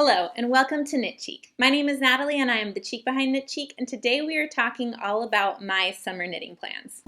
Hello and welcome to Knit Cheek. My name is Natalie and I am the cheek behind Knit Cheek, and today we are talking all about my summer knitting plans.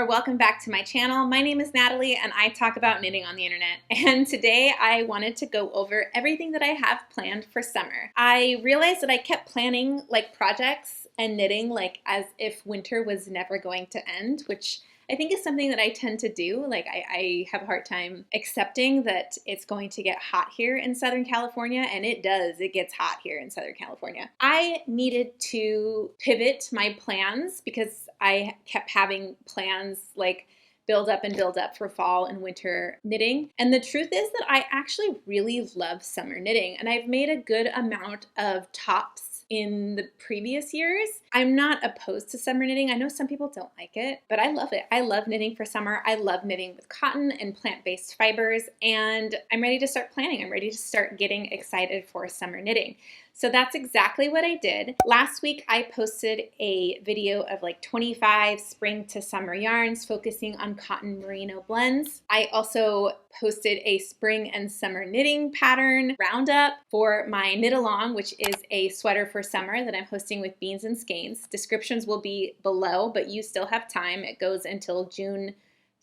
Welcome back to my channel. My name is Natalie and I talk about knitting on the internet. And today I wanted to go over everything that I have planned for summer. I realized that I kept planning projects and knitting as if winter was never going to end, which I think is something that I tend to do. I have a hard time accepting that it's going to get hot here in Southern California, and it does. It gets hot here in Southern California. I needed to pivot my plans because I kept having plans build up for fall and winter knitting. And the truth is that I actually really love summer knitting, and I've made a good amount of tops in the previous years. I'm not opposed to summer knitting. I know some people don't like it, but I love it. I love knitting for summer. I love knitting with cotton and plant-based fibers, and I'm ready to start planning. I'm ready to start getting excited for summer knitting. So that's exactly what I did. Last week I posted a video of 25 spring to summer yarns focusing on cotton merino blends. I also posted a spring and summer knitting pattern roundup for my knit along, which is a sweater for summer that I'm hosting with Beans and Skeins. Descriptions will be below, but you still have time. It goes until June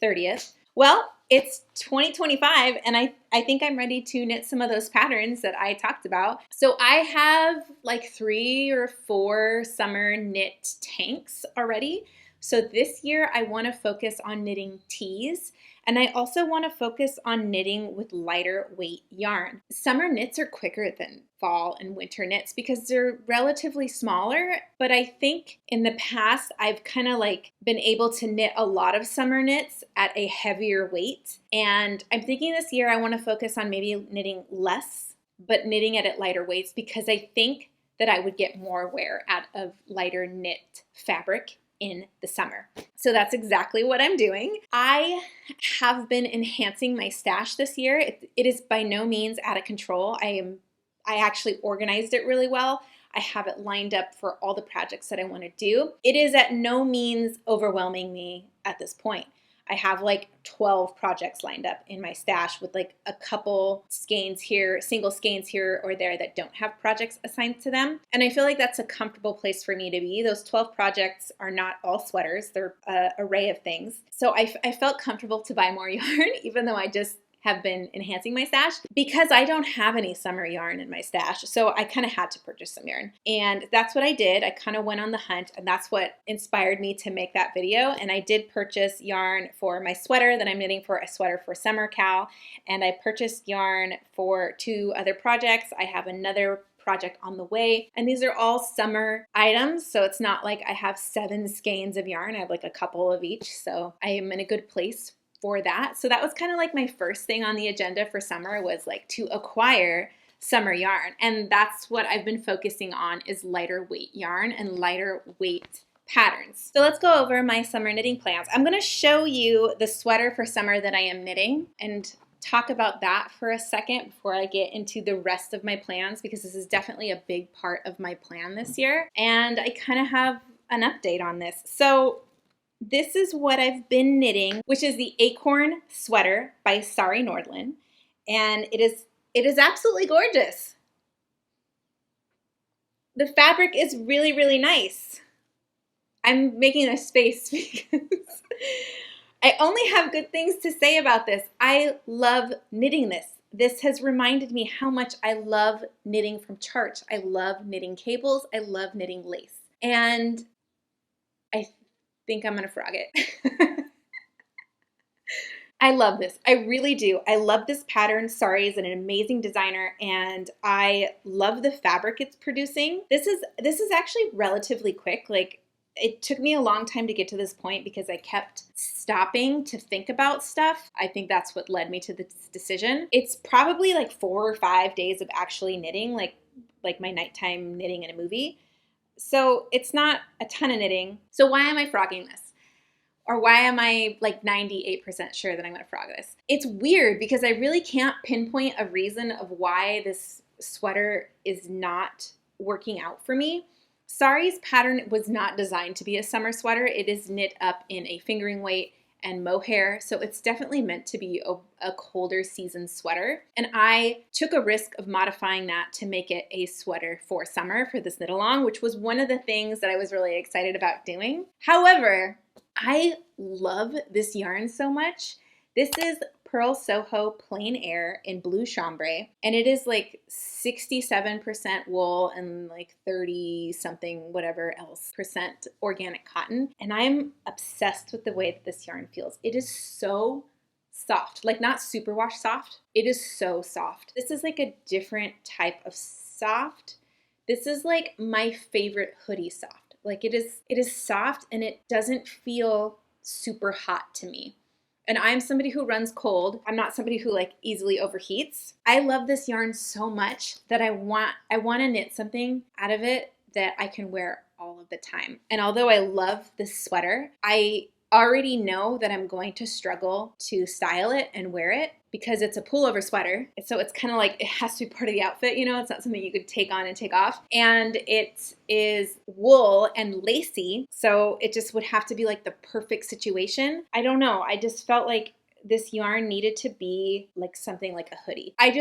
30th. Well, it's 2025 and I think I'm ready to knit some of those patterns that I talked about. So I have 3 or 4 summer knit tanks already. So this year I want to focus on knitting tees, and I also want to focus on knitting with lighter weight yarn. Summer knits are quicker than fall and winter knits because they're relatively smaller, but I think in the past I've kind of been able to knit a lot of summer knits at a heavier weight. And I'm thinking this year I want to focus on maybe knitting less, but knitting it at lighter weights, because I think that I would get more wear out of lighter knit fabric in the summer. So that's exactly what I'm doing. I have been enhancing my stash this year. It is by no means out of control. I actually organized it really well. I have it lined up for all the projects that I want to do. It is at no means overwhelming me at this point. I have 12 projects lined up in my stash with a couple skeins here, single skeins here or there that don't have projects assigned to them. And I feel like that's a comfortable place for me to be. Those 12 projects are not all sweaters. They're an array of things. So I felt comfortable to buy more yarn, even though I just have been enhancing my stash, because I don't have any summer yarn in my stash. So I kind of had to purchase some yarn. And that's what I did. I kind of went on the hunt, and that's what inspired me to make that video. And I did purchase yarn for my sweater that I'm knitting for a sweater for summer Cal. And I purchased yarn for 2 other projects. I have another project on the way, and these are all summer items, so it's not like I have 7 skeins of yarn. I have a couple of each, so I am in a good place for that. So that was kind of my first thing on the agenda for summer, was to acquire summer yarn. And that's what I've been focusing on, is lighter weight yarn and lighter weight patterns. So let's go over my summer knitting plans. I'm going to show you the sweater for summer that I am knitting and talk about that for a second before I get into the rest of my plans, because this is definitely a big part of my plan this year. And I kind of have an update on this. So this is what I've been knitting, which is the Acorn sweater by Sari Nordlund, and it is absolutely gorgeous. The fabric is really, really nice. I'm making a space because I only have good things to say about this. I love knitting this. This has reminded me how much I love knitting from church. I love knitting cables. I love knitting lace. And I think I'm gonna frog it. I love this. I really do. I love this pattern. Sari is an amazing designer, and I love the fabric it's producing. This is actually relatively quick. It took me a long time to get to this point because I kept stopping to think about stuff. I think that's what led me to this decision. It's probably 4 or 5 days of actually knitting, like my nighttime knitting in a movie. So it's not a ton of knitting. So why am I frogging this? Or why am I 98% sure that I'm going to frog this? It's weird because I really can't pinpoint a reason of why this sweater is not working out for me. Sari's pattern was not designed to be a summer sweater. It is knit up in a fingering weight and mohair, so it's definitely meant to be a colder season sweater. And I took a risk of modifying that to make it a sweater for summer for this knit along, which was one of the things that I was really excited about doing. However, I love this yarn so much. This is Purl Soho Plain Air in blue chambray, and it is like 67% wool and like 30 something whatever else percent organic cotton. And I'm obsessed with the way that this yarn feels. It is so soft, like not superwash soft. It is so soft. This is like a different type of soft. This is like my favorite hoodie soft. Like it is soft and it doesn't feel super hot to me. And I'm somebody who runs cold. I'm not somebody who like easily overheats. I love this yarn so much that I want to knit something out of it that I can wear all of the time. And although I love this sweater, I already know that I'm going to struggle to style it and wear it because it's a pullover sweater. So it's kind of like it has to be part of the outfit, you know? It's not something you could take on and take off. And it is wool and lacy, so it just would have to be like the perfect situation. I don't know. I just felt like this yarn needed to be like something like a hoodie. I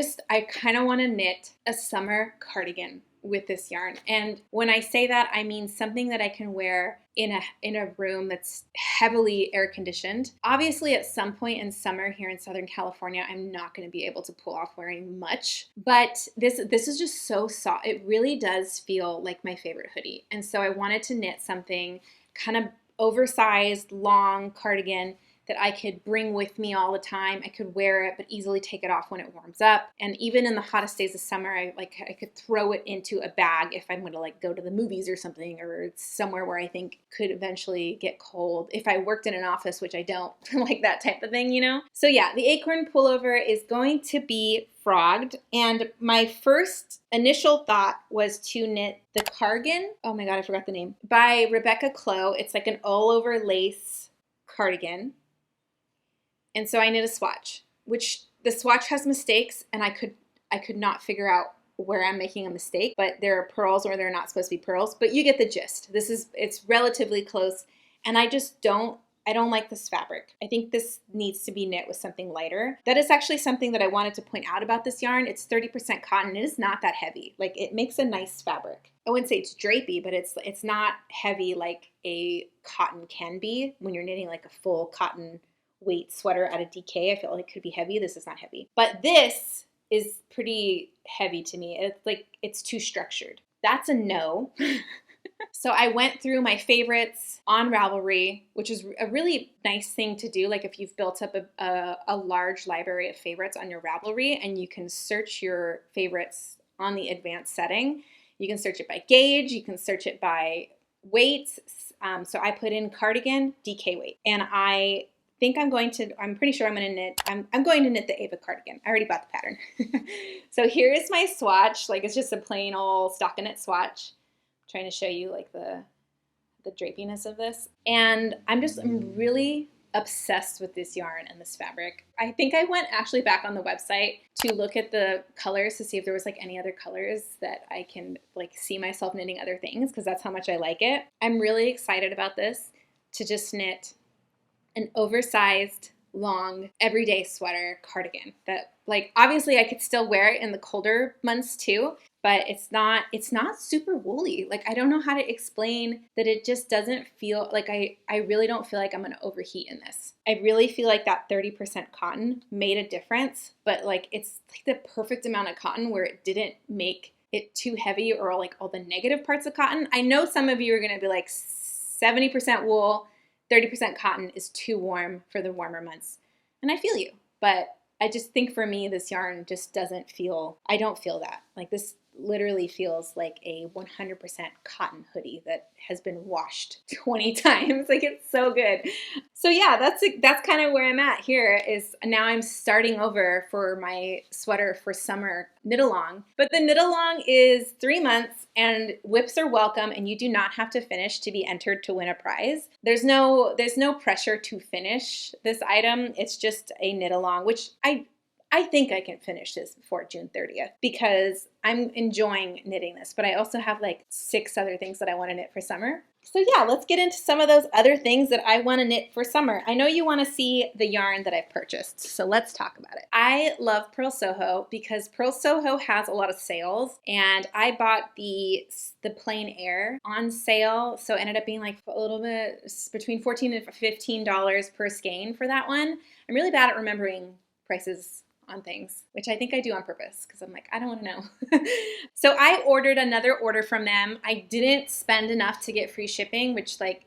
kind of want to knit a summer cardigan with this yarn. And when I say that, I mean something that I can wear in a room that's heavily air conditioned. Obviously, at some point in summer here in Southern California, I'm not going to be able to pull off wearing much, but this is just so soft. It really does feel like my favorite hoodie. And so I wanted to knit something kind of oversized, long cardigan that I could bring with me all the time. I could wear it, but easily take it off when it warms up. And even in the hottest days of summer, I could throw it into a bag if I'm gonna like go to the movies or something, or somewhere where I think could eventually get cold. If I worked in an office, which I don't, like that type of thing, you know? So yeah, the Acorn pullover is going to be frogged. And my first initial thought was to knit the cardigan, oh my God, I forgot the name, by Rebecca Clow. It's like an all over lace cardigan. And so I knit a swatch, which the swatch has mistakes, and I could not figure out where I'm making a mistake, but there are pearls where they're not supposed to be pearls, but you get the gist. It's relatively close, and I don't like this fabric. I think this needs to be knit with something lighter. That is actually something that I wanted to point out about this yarn. It's 30% cotton. It is not that heavy. Like, it makes a nice fabric. I wouldn't say it's drapey, but it's not heavy like a cotton can be when you're knitting like a full cotton weight sweater at a DK. I feel like it could be heavy. This is not heavy. But this is pretty heavy to me. It's too structured. That's a no. So I went through my favorites on Ravelry, which is a really nice thing to do. Like if you've built up a large library of favorites on your Ravelry and you can search your favorites on the advanced setting. You can search it by gauge. You can search it by weight. So I put in cardigan, DK weight. And I'm pretty sure I'm going to knit the Eva Cardigan. I already bought the pattern. So here is my swatch. Like, it's just a plain old stockinette swatch. I'm trying to show you like the drapiness of this. And I'm really obsessed with this yarn and this fabric. I think I went actually back on the website to look at the colors to see if there was like any other colors that I can like see myself knitting other things, because that's how much I like it. I'm really excited about this, to just knit an oversized, long, everyday sweater cardigan that, like, obviously I could still wear it in the colder months too, but it's not super woolly. Like, I don't know how to explain that. It just doesn't feel like I really don't feel like I'm going to overheat in this. I really feel like that 30% cotton made a difference, but like it's like the perfect amount of cotton where it didn't make it too heavy or like all the negative parts of cotton. I know some of you are going to be like 70% wool, 30% cotton is too warm for the warmer months. And I feel you, but I just think for me, this yarn just doesn't feel, I don't feel that. Like, this literally feels like a 100% cotton hoodie that has been washed 20 times. Like, it's so good. So yeah, that's kind of where I'm at here. Is now I'm starting over for my sweater for summer knit along. But the knit along is 3 months, and WIPs are welcome, and you do not have to finish to be entered to win a prize. There's no pressure to finish this item. It's just a knit along, which I think I can finish this before June 30th because I'm enjoying knitting this, but I also have like 6 other things that I want to knit for summer. So yeah, let's get into some of those other things that I want to knit for summer. I know you want to see the yarn that I've purchased, so let's talk about it. I love Purl Soho because Purl Soho has a lot of sales, and I bought the plain air on sale, so it ended up being like a little bit between $14 and $15 per skein for that one. I'm really bad at remembering prices on things, which I think I do on purpose because I'm like, I don't want to know. So I ordered another order from them. I didn't spend enough to get free shipping, which like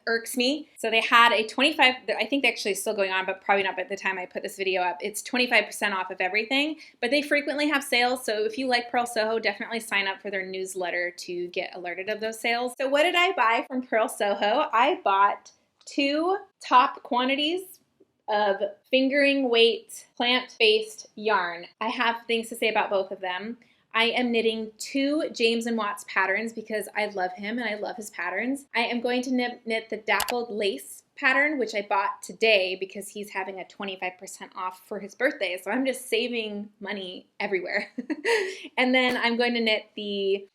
irks me. So they had a 25, I think they're actually still going on, but probably not by the time I put this video up. It's 25% off of everything, but they frequently have sales. So if you like Purl Soho, definitely sign up for their newsletter to get alerted of those sales. So what did I buy from Purl Soho? I bought 2 top quantities of fingering weight plant-based yarn. I have things to say about both of them. I am knitting 2 James & Watts patterns because I love him and I love his patterns. I am going to knit the dappled lace pattern, which I bought today because he's having a 25% off for his birthday. So I'm just saving money everywhere. And then I'm going to knit the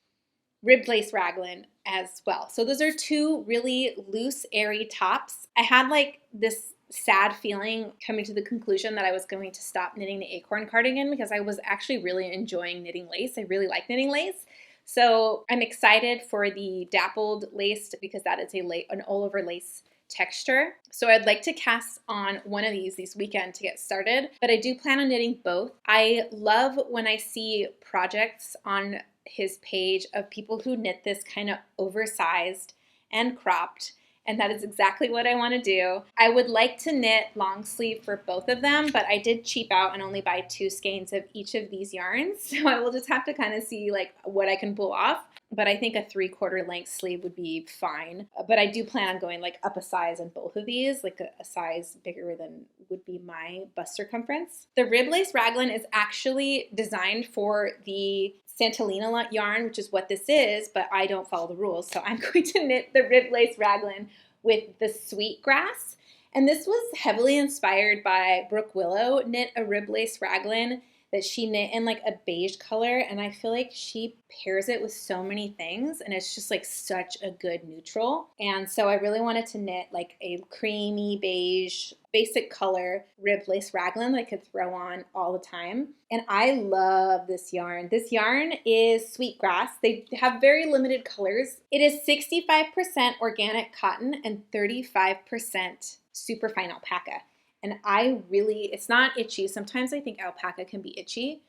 ribbed lace raglan as well. So those are 2 really loose, airy tops. I had like this sad feeling coming to the conclusion that I was going to stop knitting the Acorn cardigan because I was actually really enjoying knitting lace. I really like knitting lace. So I'm excited for the dappled lace because that is an all over lace texture. So I'd like to cast on one of these this weekend to get started, but I do plan on knitting both. I love when I see projects on his page of people who knit this kind of oversized and cropped. And that is exactly what I want to do. I would like to knit long sleeve for both of them, but I did cheap out and only buy 2 skeins of each of these yarns. So I will just have to kind of see like what I can pull off. But I think a 3/4 length sleeve would be fine. But I do plan on going like up a size in both of these, like a size bigger than would be my bust circumference. The rib lace raglan is actually designed for the Santalina yarn, which is what this is, but I don't follow the rules. So I'm going to knit the rib lace raglan with the sweetgrass. And this was heavily inspired by Brooke Willow knit a rib lace raglan that she knit in like a beige color. And I feel like she pairs it with so many things and it's just like such a good neutral. And so I really wanted to knit like a creamy beige basic color rib lace raglan that I could throw on all the time. And I love this yarn. This yarn is sweetgrass. They have very limited colors. It is 65% organic cotton and 35% superfine alpaca. And it's not itchy. Sometimes I think alpaca can be itchy.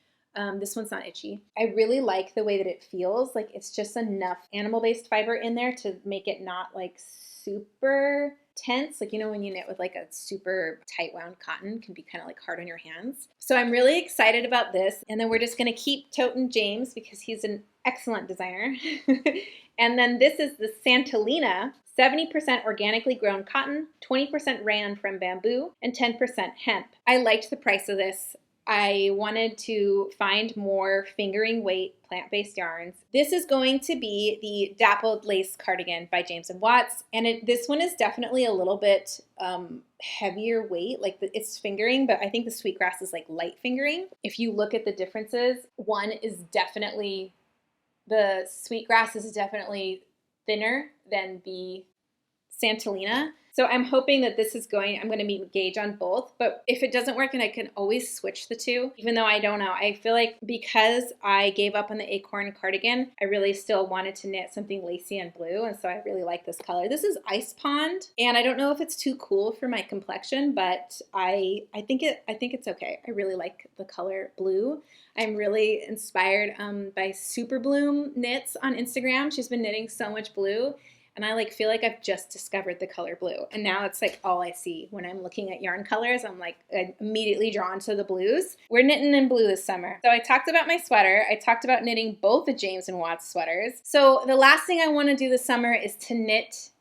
This one's not itchy. I really like the way that it feels. Like it's just enough animal-based fiber in there to make it not like super tense. Like, you know, when you knit with like a super tight wound cotton, it can be kind of like hard on your hands. So I'm really excited about this. And then we're just going to keep toting James because he's an excellent designer. And then this is the Santalina, 70% organically grown cotton, 20% rayon from bamboo, and 10% hemp. I liked the price of this. I wanted to find more fingering weight plant-based yarns. This is going to be the Dappled Lace Cardigan by James & Watts. And this one is definitely a little bit heavier weight, like it's fingering, but I think the sweetgrass is like light fingering. If you look at the differences, the sweetgrass is definitely thinner than the Santalina. So I'm hoping that I'm going to meet gauge on both, but if it doesn't work, then I can always switch the 2, even though I don't know. I feel like because I gave up on the Acorn cardigan, I really still wanted to knit something lacy and blue, and so I really like this color. This is Ice Pond, and I don't know if it's too cool for my complexion, but I think it's okay. I really like the color blue. I'm really inspired by Super Bloom Knits on Instagram. She's been knitting so much blue. And I feel like I've just discovered the color blue. And now it's like all I see when I'm looking at yarn colors. I'm immediately drawn to the blues. We're knitting in blue this summer. So I talked about my sweater. I talked about knitting both the James & Watts sweaters. So the last thing I want to do this summer is to knit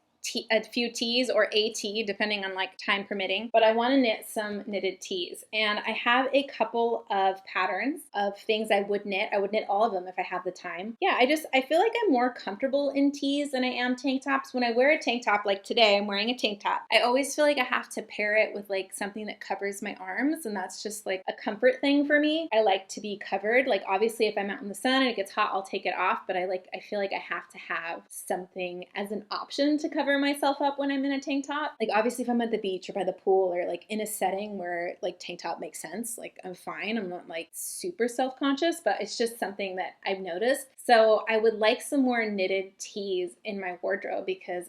a few tees, or a tee, depending on like time permitting, but I want to knit some knitted tees. And I have a couple of patterns of things I would knit. I would knit all of them if I have the time. Yeah, I feel like I'm more comfortable in tees than I am tank tops. When I wear a tank top, like today I'm wearing a tank top, I always feel like I have to pair it with like something that covers my arms, and that's just like a comfort thing for me. I like to be covered. Like obviously if I'm out in the sun and it gets hot, I'll take it off, but I feel like I have to have something as an option to cover myself up when I'm in a tank top. Like obviously if I'm at the beach or by the pool or like in a setting where like tank top makes sense, like I'm fine. I'm not like super self-conscious, but it's just something that I've noticed. So I would like some more knitted tees in my wardrobe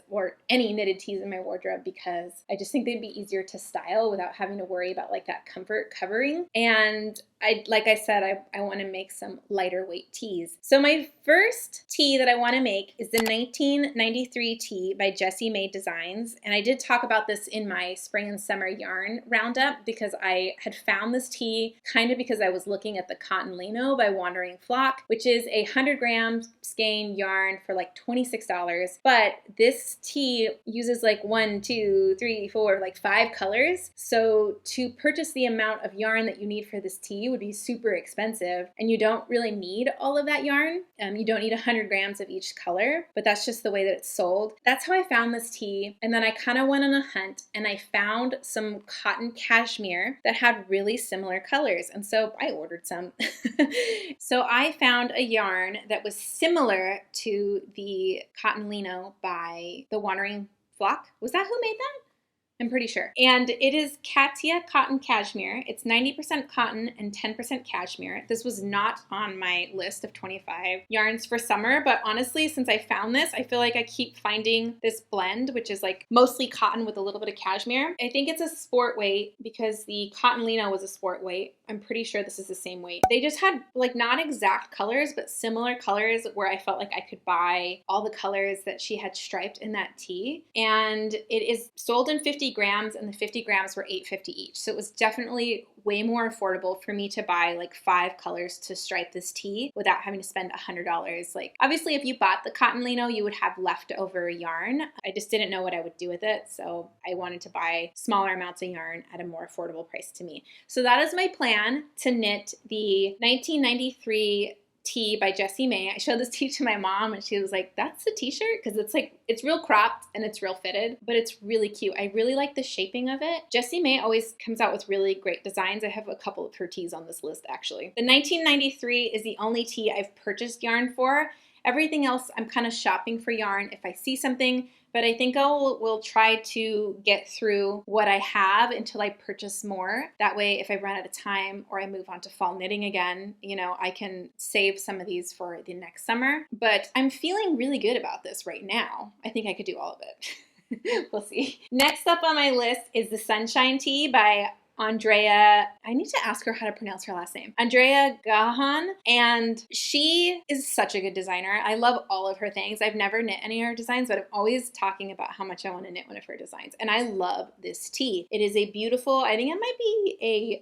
or any knitted tees in my wardrobe, because I just think they'd be easier to style without having to worry about like that comfort covering. And like I said, I want to make some lighter weight tees. So my first tee that I want to make is the 1993 tee by Jessie Mae Designs. And I did talk about this in my spring and summer yarn roundup, because I had found this tee kind of because I was looking at the Cotton Lino by Wandering Flock, which is a 100-gram skein yarn for like $26. But this tee uses like 1, 2, 3, 4, like 5 colors. So to purchase the amount of yarn that you need for this tee would be super expensive, and you don't really need all of that yarn. You don't need 100 grams of each color, but that's just the way that it's sold. That's how I found this tee. And then I kind of went on a hunt and I found some cotton cashmere that had really similar colors. And so I ordered some. So I found a yarn that was similar to the Cotton Lino by the Wandering Flock. Was that who made that? I'm pretty sure. And it is Katia Cotton Cashmere. It's 90% cotton and 10% cashmere. This was not on my list of 25 yarns for summer, but honestly, since I found this, I feel like I keep finding this blend, which is like mostly cotton with a little bit of cashmere. I think it's a sport weight because the Cotton Lino was a sport weight. I'm pretty sure this is the same weight. They just had like not exact colors, but similar colors where I felt like I could buy all the colors that she had striped in that tee. And it is sold in 50 grams, and the 50 grams were $8.50 each. So it was definitely way more affordable for me to buy like 5 colors to stripe this tee without having to spend $100. Like obviously if you bought the Cotton Lino, you would have leftover yarn. I just didn't know what I would do with it. So I wanted to buy smaller amounts of yarn at a more affordable price to me. So that is my plan, to knit the 1993 tee by Jessie Mae. I showed this tee to my mom and she was like, that's the t-shirt? Because it's real cropped and it's real fitted, but it's really cute. I really like the shaping of it. Jessie Mae always comes out with really great designs. I have a couple of her tees on this list actually. The 1993 is the only tee I've purchased yarn for. Everything else I'm kind of shopping for yarn if I see something, but I think we'll try to get through what I have until I purchase more. That way, if I run out of time or I move on to fall knitting again, you know, I can save some of these for the next summer. But I'm feeling really good about this right now. I think I could do all of it. We'll see. Next up on my list is the Sunshine Tee by Andrea, I need to ask her how to pronounce her last name. Andrea Gahan, and she is such a good designer. I love all of her things. I've never knit any of her designs, but I'm always talking about how much I want to knit one of her designs. And I love this tee. It is a beautiful, I think it might be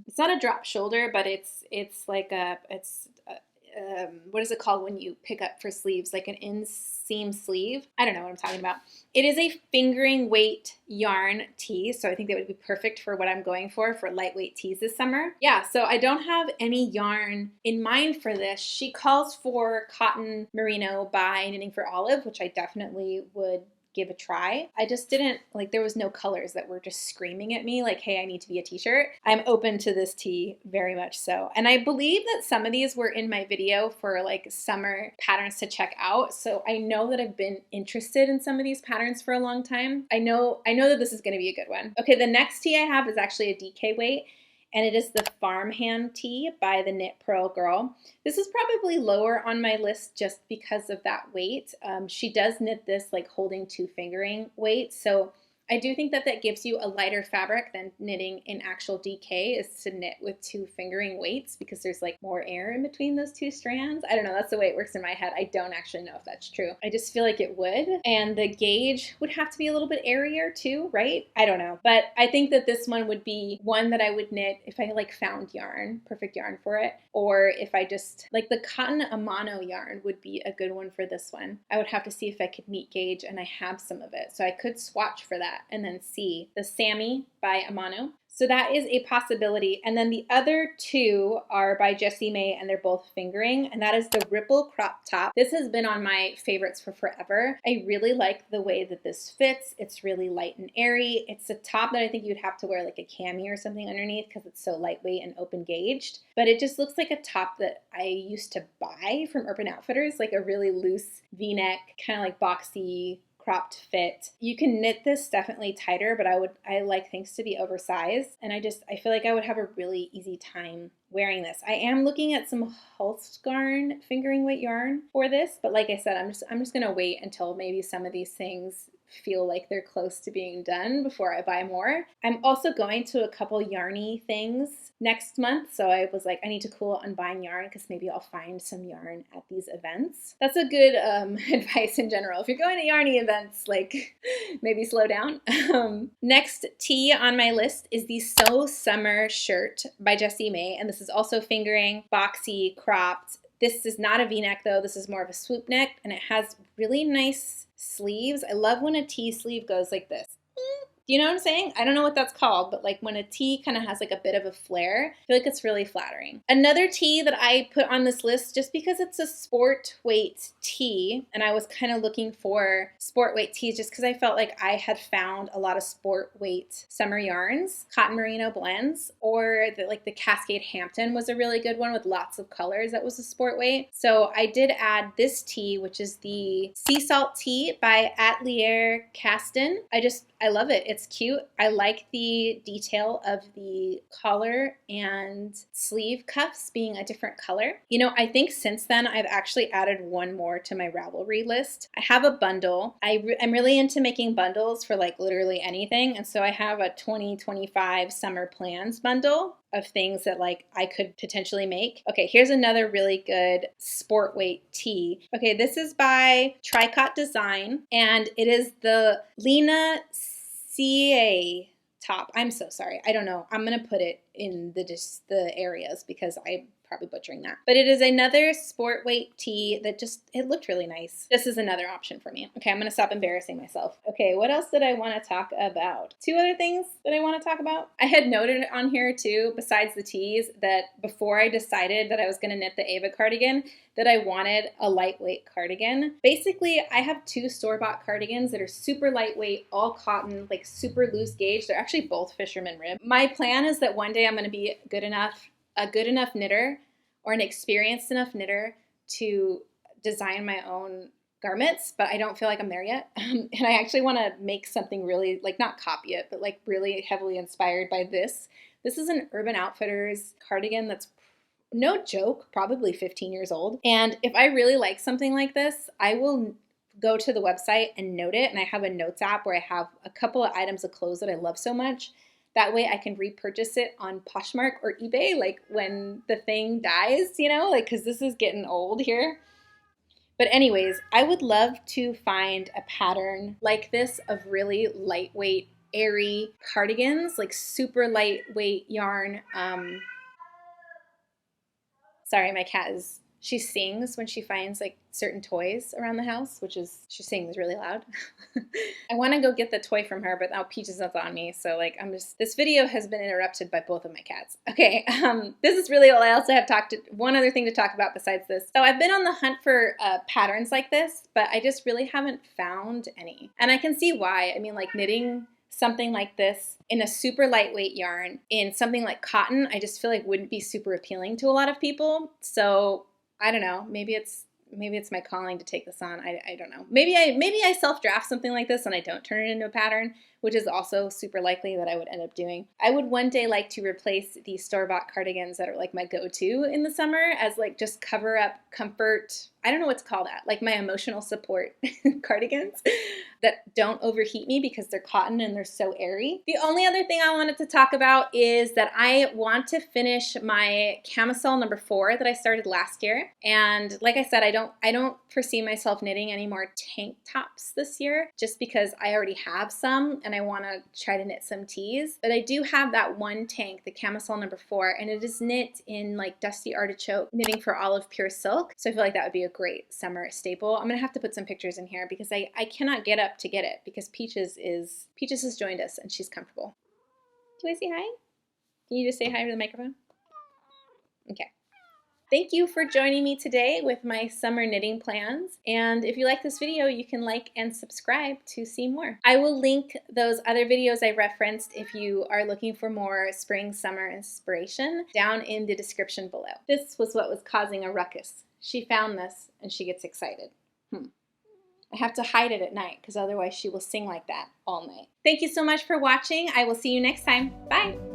it's not a drop shoulder, but it's like what is it called when you pick up for sleeves? Like an inseam sleeve? I don't know what I'm talking about. It is a fingering weight yarn tee, so I think that would be perfect for what I'm going for lightweight tees this summer. Yeah, so I don't have any yarn in mind for this. She calls for cotton merino by Knitting for Olive, which I definitely would give a try. I just didn't, like, there was no colors that were just screaming at me like, hey, I need to be a t-shirt. I'm open to this tee very much so. And I believe that some of these were in my video for like summer patterns to check out. So I know that I've been interested in some of these patterns for a long time. I know that this is going to be a good one. Okay, the next tee I have is actually a DK weight, and it is the Farmhand Tee by the Knit Purl Girl. This is probably lower on my list just because of that weight. She does knit this like holding 2 fingering weight, so I do think that that gives you a lighter fabric than knitting in actual DK, is to knit with 2 fingering weights, because there's like more air in between those 2 strands. I don't know, that's the way it works in my head. I don't actually know if that's true. I just feel like it would. And the gauge would have to be a little bit airier too, right? I don't know. But I think that this one would be one that I would knit if I like found yarn, perfect yarn for it, or if I just like the cotton Amano yarn would be a good one for this one. I would have to see if I could meet gauge, and I have some of it. So I could swatch for that and then see. The Sammy by Amano. So that is a possibility. And then the other 2 are by Jessie May, and they're both fingering, and that is the Ripple Crop Top. This has been on my favorites for forever. I really like the way that this fits. It's really light and airy. It's a top that I think you'd have to wear like a cami or something underneath because it's so lightweight and open gauged. But it just looks like a top that I used to buy from Urban Outfitters, like a really loose V-neck, kind of like boxy, cropped fit. You can knit this definitely tighter, but I like things to be oversized, and I feel like I would have a really easy time wearing this. I am looking at some Hulstgarn fingering weight yarn for this, but like I said, I'm just gonna wait until maybe some of these things feel like they're close to being done before I buy more. I'm also going to a couple yarny things next month, so I was like, I need to cool on buying yarn because maybe I'll find some yarn at these events. That's a good advice in general. If you're going to yarny events, like maybe slow down. Next tee on my list is the So Summer shirt by Jessie May, and this is also fingering, boxy, cropped. This is not a V-neck though, this is more of a swoop neck, and it has really nice sleeves. I love when a tee sleeve goes like this. Do you know what I'm saying? I don't know what that's called, but like when a tee kind of has like a bit of a flare, I feel like it's really flattering. Another tee that I put on this list just because it's a sport weight tee, and I was kind of looking for sport weight tees just because I felt like I had found a lot of sport weight summer yarns, cotton merino blends, or the Cascade Hampton was a really good one with lots of colors that was a sport weight. So I did add this tee, which is the Sea Salt tee by Atelier Caston. I love it. It's cute. I like the detail of the collar and sleeve cuffs being a different color. You know, I think since then I've actually added one more to my Ravelry list. I have a bundle. I'm really into making bundles for like literally anything. And so I have a 2025 summer plans bundle of things that like I could potentially make. Okay, here's another really good sport weight tee. Okay, this is by Tricot Design, and it is the Lena CA top. I'm so sorry. I don't know. I'm going to put it in the areas because I'm probably butchering that. But it is another sport weight tee that it looked really nice. This is another option for me. Okay, I'm going to stop embarrassing myself. Okay, what else did I want to talk about? 2 other things that I want to talk about. I had noted on here too, besides the tees, that before I decided that I was going to knit the Eva cardigan, that I wanted a lightweight cardigan. Basically, I have 2 store-bought cardigans that are super lightweight, all cotton, like super loose gauge. They're actually both fisherman rib. My plan is that one day I'm going to be a good enough knitter or an experienced enough knitter to design my own garments, but I don't feel like I'm there yet. And I actually want to make something really, like not copy it, but like really heavily inspired by this. This is an Urban Outfitters cardigan that's, no joke, probably 15 years old. And if I really like something like this, I will go to the website and note it. And I have a notes app where I have a couple of items of clothes that I love so much. That way I can repurchase it on Poshmark or eBay, like when the thing dies, you know, like, cause this is getting old here. But anyways, I would love to find a pattern like this of really lightweight, airy cardigans, like super lightweight yarn. Sorry, my cat she sings when she finds like certain toys around the house, she sings really loud. I want to go get the toy from her, but now Peaches is on me. So like, this video has been interrupted by both of my cats. Okay. This is really all I also have one other thing to talk about besides this. So I've been on the hunt for patterns like this, but I just really haven't found any. And I can see why. I mean, like knitting something like this in a super lightweight yarn in something like cotton, I just feel like wouldn't be super appealing to a lot of people. So I don't know, maybe it's my calling to take this on. I don't know. Maybe I self-draft something like this and I don't turn it into a pattern, which is also super likely that I would end up doing. I would one day like to replace these store-bought cardigans that are like my go-to in the summer as like just cover up comfort. I don't know what's called that, like my emotional support cardigans. that don't overheat me because they're cotton and they're so airy. The only other thing I wanted to talk about is that I want to finish my camisole number 4 that I started last year. And like I said, I don't foresee myself knitting any more tank tops this year just because I already have some and I want to try to knit some tees. But I do have that one tank, the camisole number 4, and it is knit in like Dusty Artichoke knitting for Olive Pure Silk. So I feel like that would be a great summer staple. I'm gonna have to put some pictures in here because I cannot get up to get it because Peaches has joined us and she's comfortable. Do I say hi? Can you just say hi to the microphone? Okay. Thank you for joining me today with my summer knitting plans. And if you like this video, you can like and subscribe to see more. I will link those other videos I referenced if you are looking for more spring, summer inspiration down in the description below. This was what was causing a ruckus. She found this and she gets excited. I have to hide it at night because otherwise she will sing like that all night. Thank you so much for watching. I will see you next time. Bye.